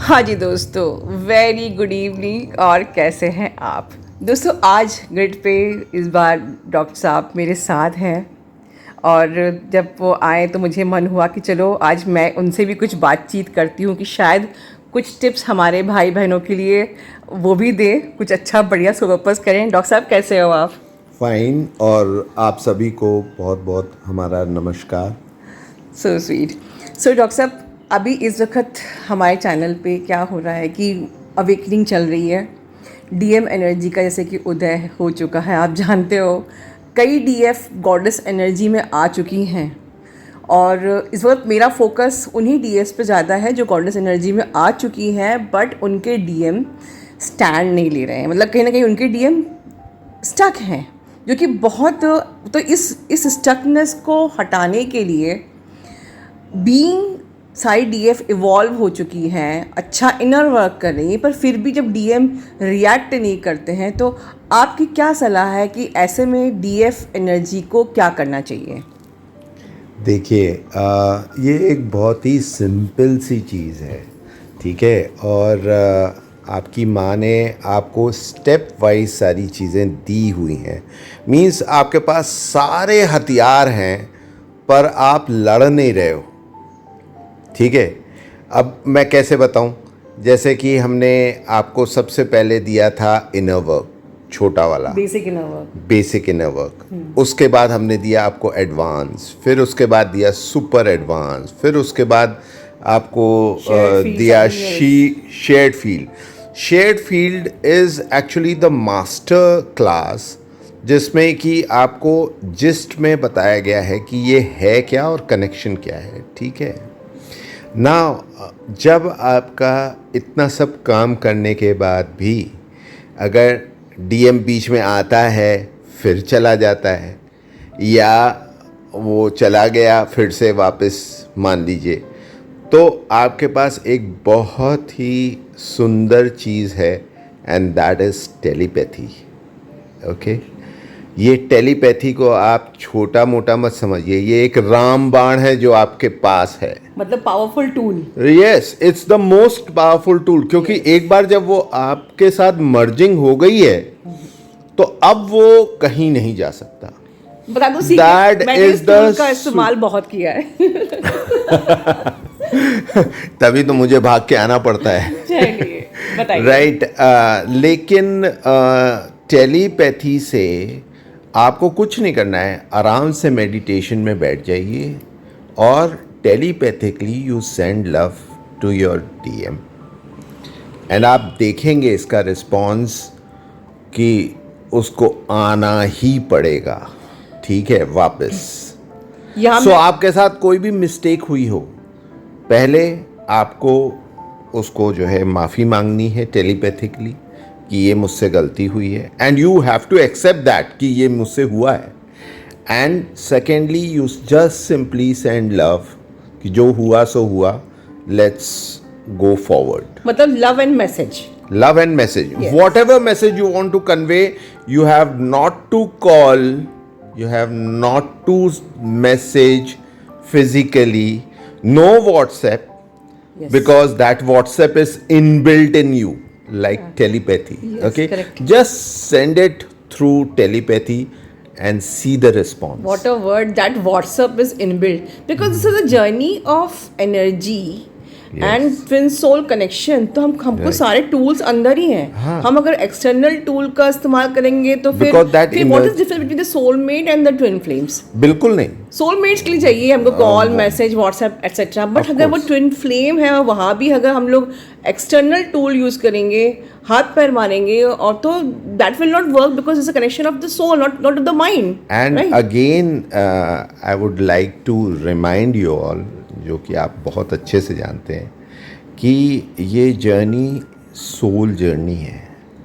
हाँ जी दोस्तों, very good evening. और कैसे हैं आप दोस्तों? आज ग्रिड पे इस बार डॉक्टर साहब मेरे साथ हैं और जब वो आए तो मुझे मन हुआ कि चलो आज मैं उनसे भी कुछ बातचीत करती हूँ कि शायद कुछ टिप्स हमारे भाई बहनों के लिए वो भी दें, कुछ अच्छा बढ़िया सोपर्पस करें। डॉक्टर साहब कैसे हो आप? फाइन। और आप सभी को बहुत बहुत हमारा नमस्कार। So sweet. सो डॉक्टर साहब, अभी इस वक्त हमारे चैनल पे क्या हो रहा है कि अवेकनिंग चल रही है, डीएम एनर्जी का जैसे कि उदय हो चुका है। आप जानते हो कई डीएफ गॉडेस एनर्जी में आ चुकी हैं और इस वक्त मेरा फोकस उन्हीं डीएफ पे ज़्यादा है जो गॉडेस एनर्जी में आ चुकी हैं, बट उनके डीएम स्टैंड नहीं ले रहे हैं। मतलब कहीं ना कहीं उनके डीएम स्टक हैं, जो कि बहुत, तो इस स्टकनेस को हटाने के लिए बीइंग सारी डीएफ इवॉल्व हो चुकी हैं, अच्छा इनर वर्क कर रही हैं, पर फिर भी जब डीएम रिएक्ट नहीं करते हैं तो आपकी क्या सलाह है कि ऐसे में डीएफ एनर्जी को क्या करना चाहिए? देखिए, ये एक बहुत ही सिंपल सी चीज़ है, ठीक है। और आपकी माँ ने आपको स्टेप वाइज सारी चीज़ें दी हुई हैं। मीन्स आपके पास सारे हथियार हैं पर आप लड़ नहीं रहे हो, ठीक है। अब मैं कैसे बताऊं? जैसे कि हमने आपको सबसे पहले दिया था इनर वर्क, छोटा वाला basic inner work. Basic inner work. उसके बाद हमने दिया आपको एडवांस, फिर उसके बाद दिया सुपर एडवांस, फिर उसके बाद आपको दिया shared field. Shared field is actually the master class, जिसमें कि आपको जिस्ट में बताया गया है कि ये है क्या और कनेक्शन क्या है, ठीक है ना। जब आपका इतना सब काम करने के बाद भी अगर डीएम बीच में आता है फिर चला जाता है, या वो चला गया फिर से वापस मान लीजिए, तो आपके पास एक बहुत ही सुंदर चीज़ है and that is telepathy. Okay, ये टेलीपैथी को आप छोटा मोटा मत समझिए, ये एक रामबाण है जो आपके पास है। मतलब powerful tool. Yes, it's the most powerful tool, क्योंकि एक बार जब वो आपके साथ मर्जिंग हो गई है तो अब वो कहीं नहीं जा सकता। बता दो That मैंने is इस टूल का the इस्तेमाल बहुत किया है। तभी तो मुझे भाग के आना पड़ता है। चलिए बताइए। राइट। लेकिन टेलीपैथी से आपको कुछ नहीं करना है, आराम से मेडिटेशन में बैठ जाइए और telepathically you send love to your DM and आप देखेंगे इसका रिस्पॉन्स कि उसको आना ही पड़ेगा, ठीक है, वापस। सो आपके साथ कोई भी मिस्टेक हुई हो, पहले आपको उसको जो है माफ़ी मांगनी है टेलीपैथिकली कि ये मुझसे गलती हुई है, and you have to accept that कि ये मुझसे हुआ है। And secondly you just simply send love कि जो हुआ सो हुआ, लेट्स गो फॉरवर्ड। मतलब love and message. Love and message. Yes. Whatever message you want to convey, you have not to call, you have not to message physically, no WhatsApp, Yes. because that WhatsApp is inbuilt in you, like telepathy. Yes, okay, correct. just send it through telepathy and see the response. What a word, that WhatsApp is inbuilt, because this is a journey of energy and twin soul connection. तो हमको सारे tools अंदर ही हैं। हाँ. हम अगर external tool का इस्तेमाल करेंगे तो फिर what is difference between the soulmate and the twin flames? बिल्कुल नहीं। सोलमेट्स के लिए चाहिए हमको call, message, WhatsApp etcetera, but अगर वो ट्विन फ्लेम है वहाँ भी अगर हम लोग एक्सटर्नल टूल यूज करेंगे, हाथ पैर मारेंगे, और तो that will not work because it's a connection of the soul, not of the mind. And again I would like to remind you all, जो कि आप बहुत अच्छे से जानते हैं कि ये जर्नी सोल जर्नी है,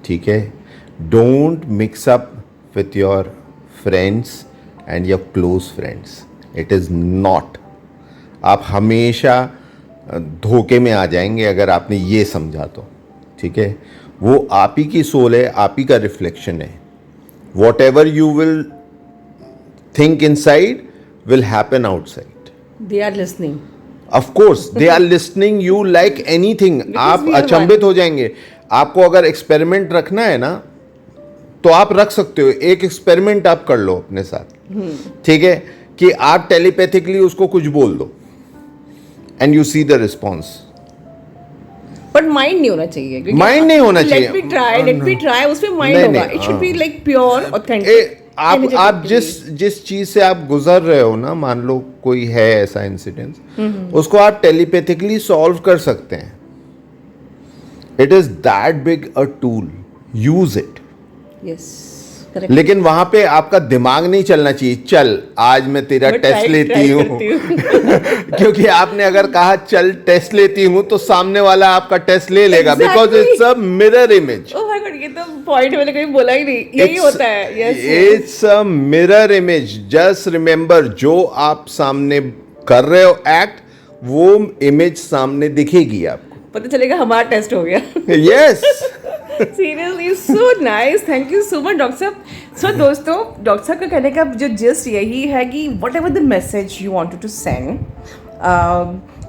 ठीक है। Don't mix up with your friends and your close friends, it is not. आप हमेशा धोखे में आ जाएंगे अगर आपने ये समझा तो, ठीक है। वो आप ही की सोल है, आप ही का रिफ्लेक्शन है। Whatever you will think inside will happen outside. They are listening. Of course they are listening you like anything. आप we are अचंभित हो जाएंगे. आपको अगर एक्सपेरिमेंट रखना है ना तो आप रख सकते हो. एक एक्सपेरिमेंट आप कर लो अपने साथ, ठीक है, कि आप टेलीपैथिकली उसको कुछ बोल दो and you see the response. But mind नहीं होना चाहिए. Mind नहीं होना चाहिए. लेट मी ट्राई उसमें माइंड नहीं, होगा. नहीं, it should be like pure authentic. आप जिस चीज से आप गुजर रहे हो ना, मान लो कोई है ऐसा इंसिडेंट, उसको आप टेलीपैथिकली सॉल्व कर सकते हैं. It is that big a tool. Use it. Yes. लेकिन वहां पे आपका दिमाग नहीं चलना चाहिए. चल आज मैं तेरा टेस्ट लेती हूँ. क्योंकि आपने अगर कहा चल टेस्ट लेती हूँ तो सामने वाला आपका टेस्ट ले लेगा. Because it's a mirror image. Oh my God, ये तो पॉइंट मैंने कहीं बोला ही नहीं. यही होता है. Yes. It's a mirror image. Just remember, जो आप सामने कर रहे हो एक्ट, वो इमेज सामने दिखेगी आपको. पता चलेगा हमारा टेस्ट हो गया. Yes. Seriously, so nice. Thank you so much, doctor साहब. So दोस्तों, डॉक्टर साहब का कहने का जो जस्ट यही है कि whatever the message you wanted to send,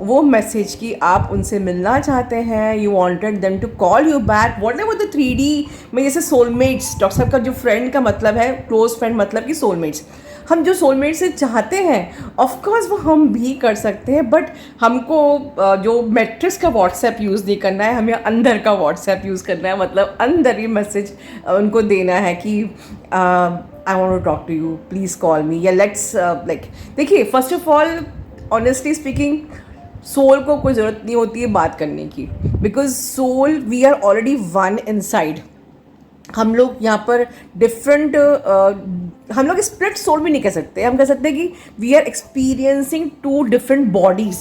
वो मैसेज कि आप उनसे मिलना चाहते हैं, you wanted them to call you back, whatever the 3D में, जैसे सोलमेट्स. डॉक्टर साहब का जो फ्रेंड का मतलब है, क्लोज फ्रेंड मतलब कि सोलमेट्स. हम जो सोलमेट से चाहते हैं ऑफ कोर्स वो हम भी कर सकते हैं, बट हमको जो मैट्रिक्स का व्हाट्सएप यूज़ नहीं करना है, हमें अंदर का व्हाट्सएप यूज़ करना है. मतलब अंदर ही मैसेज उनको देना है कि I want to talk to you, please call me, या लेट्स लाइक. देखिए, first of all honestly speaking, soul को कोई ज़रूरत नहीं होती है बात करने की, because soul we are already one inside. हम लोग यहाँ पर डिफरेंट, हम लोग स्प्लिट सोल भी नहीं कह सकते. हम कह सकते हैं कि we are experiencing 2 different bodies.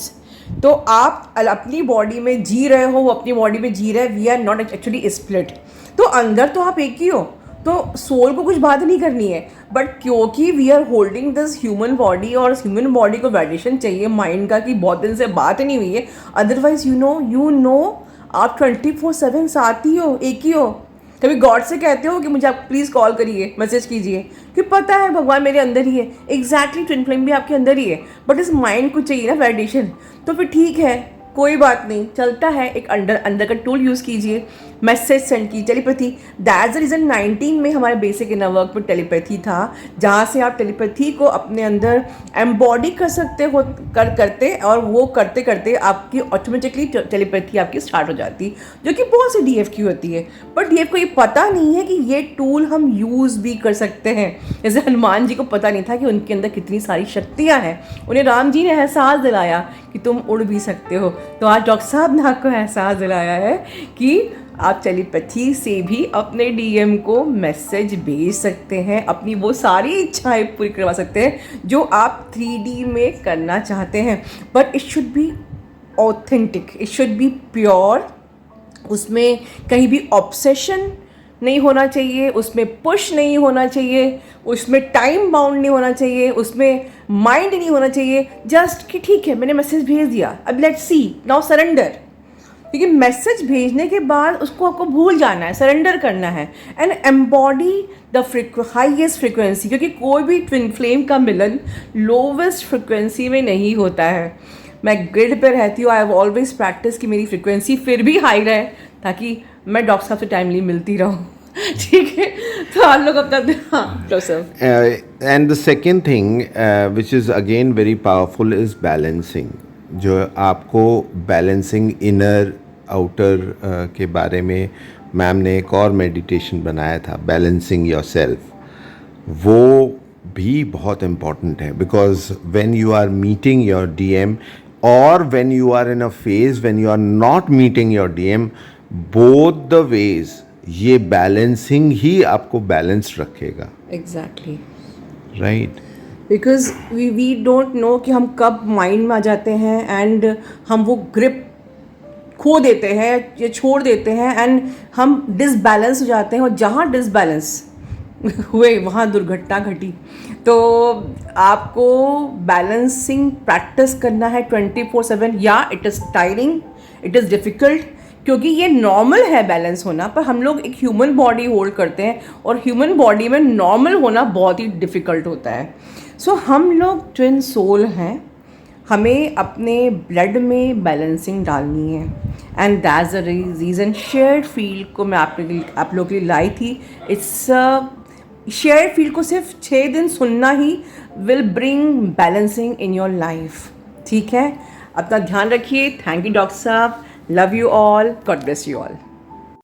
तो आप अपनी बॉडी में जी रहे हो, वो अपनी बॉडी में जी रहे हैं. We are not actually split. तो अंदर तो आप एक ही हो, तो सोल को कुछ बात नहीं करनी है. बट क्योंकि we are holding this human body, और ह्यूमन बॉडी को वैलिडेशन चाहिए माइंड का कि बहुत दिन से बात नहीं हुई है. अदरवाइज यू नो आप 24/7 साथ ही हो, एक ही हो. कभी गॉड से कहते हो कि मुझे आप प्लीज़ कॉल करिए, मैसेज कीजिए, कि पता है भगवान मेरे अंदर ही है. एग्जैक्टली ट्विन फ्लेम भी आपके अंदर ही है, बट इस माइंड को चाहिए ना वैलिडेशन. तो फिर ठीक है, कोई बात नहीं, चलता है. एक अंदर का टूल यूज़ कीजिए, मैसेज सेंड की, टेलीपैथी. दैट्स द रीज़न 19 में हमारे बेसिक इनर वर्क में टेलीपैथी था, जहाँ से आप टेलीपैथी को अपने अंदर एम्बॉडी कर सकते हो करते, और वो करते करते आपकी ऑटोमेटिकली टेलीपैथी आपकी स्टार्ट हो जाती, जो कि बहुत सी DF की होती है. बट DF को ये पता नहीं है कि ये टूल हम यूज़ भी कर सकते हैं. जैसे हनुमान जी को पता नहीं था कि उनके अंदर कितनी सारी शक्तियाँ हैं. उन्हें राम जी ने एहसास दिलाया कि तुम उड़ भी सकते हो. तो आज डॉक्टर साहब ने आपको एहसास दिलाया है कि आप टेलीपैथी से भी अपने DM को मैसेज भेज सकते हैं, अपनी वो सारी इच्छाएं पूरी करवा सकते हैं जो आप 3D में करना चाहते हैं. But it should be authentic, it should be pure. उसमें कहीं भी ऑब्सेशन नहीं होना चाहिए, उसमें पुश नहीं होना चाहिए, उसमें टाइम बाउंड नहीं होना चाहिए, उसमें माइंड नहीं होना चाहिए. जस्ट कि ठीक है, मैंने मैसेज भेज दिया, अब लेट्स सी नाउ सरेंडर. क्योंकि मैसेज भेजने के बाद उसको आपको भूल जाना है, सरेंडर करना है, and embody the highest frequency. क्योंकि कोई भी ट्विन फ्लेम का मिलन लोवेस्ट फ्रिक्वेंसी में नहीं होता है. मैं ग्रिड पे रहती हूँ, आई हैव ऑलवेज प्रैक्टिस कि मेरी फ्रिक्वेंसी फिर भी हाई रहे, ताकि मैं डॉक्टर साहब से टाइमली मिलती रहूँ. ठीक है, तो आप लोग अपना डॉक्टर साहब. And the second thing which is again very powerful is balancing. जो आपको बैलेंसिंग इनर आउटर के बारे में मैम ने एक और मेडिटेशन बनाया था, बैलेंसिंग योरसेल्फ. वो भी बहुत इम्पॉर्टेंट है, because when you are meeting your DM और when you are in a phase when you are not meeting your DM, both the ways ये बैलेंसिंग ही आपको बैलेंस रखेगा. Exactly right. Because we don't know कि हम कब mind में आ जाते हैं एंड हम वो ग्रिप खो देते हैं या छोड़ देते हैं, एंड हम डिसबैलेंस हो जाते हैं, और जहाँ डिसबैलेंस हुए वहाँ दुर्घटना घटी. तो आपको बैलेंसिंग प्रैक्टिस करना है 24/7. या it is tiring, it is difficult, क्योंकि ये नॉर्मल है बैलेंस होना, पर हम लोग एक ह्यूमन बॉडी होल्ड करते हैं, और ह्यूमन बॉडी में नॉर्मल होना बहुत ही डिफ़िकल्ट होता है. सो हम लोग ट्विन सोल हैं, हमें अपने ब्लड में बैलेंसिंग डालनी है and that's the reason shared field को मैं आप लोगों के लिए लाई थी. इट्स शेयर्ड फील्ड को सिर्फ 6 दिन सुनना he will bring balancing in your life. ठीक है, अपना ध्यान रखिए. थैंक यू डॉक्टर साहब. Love you all. God bless you all.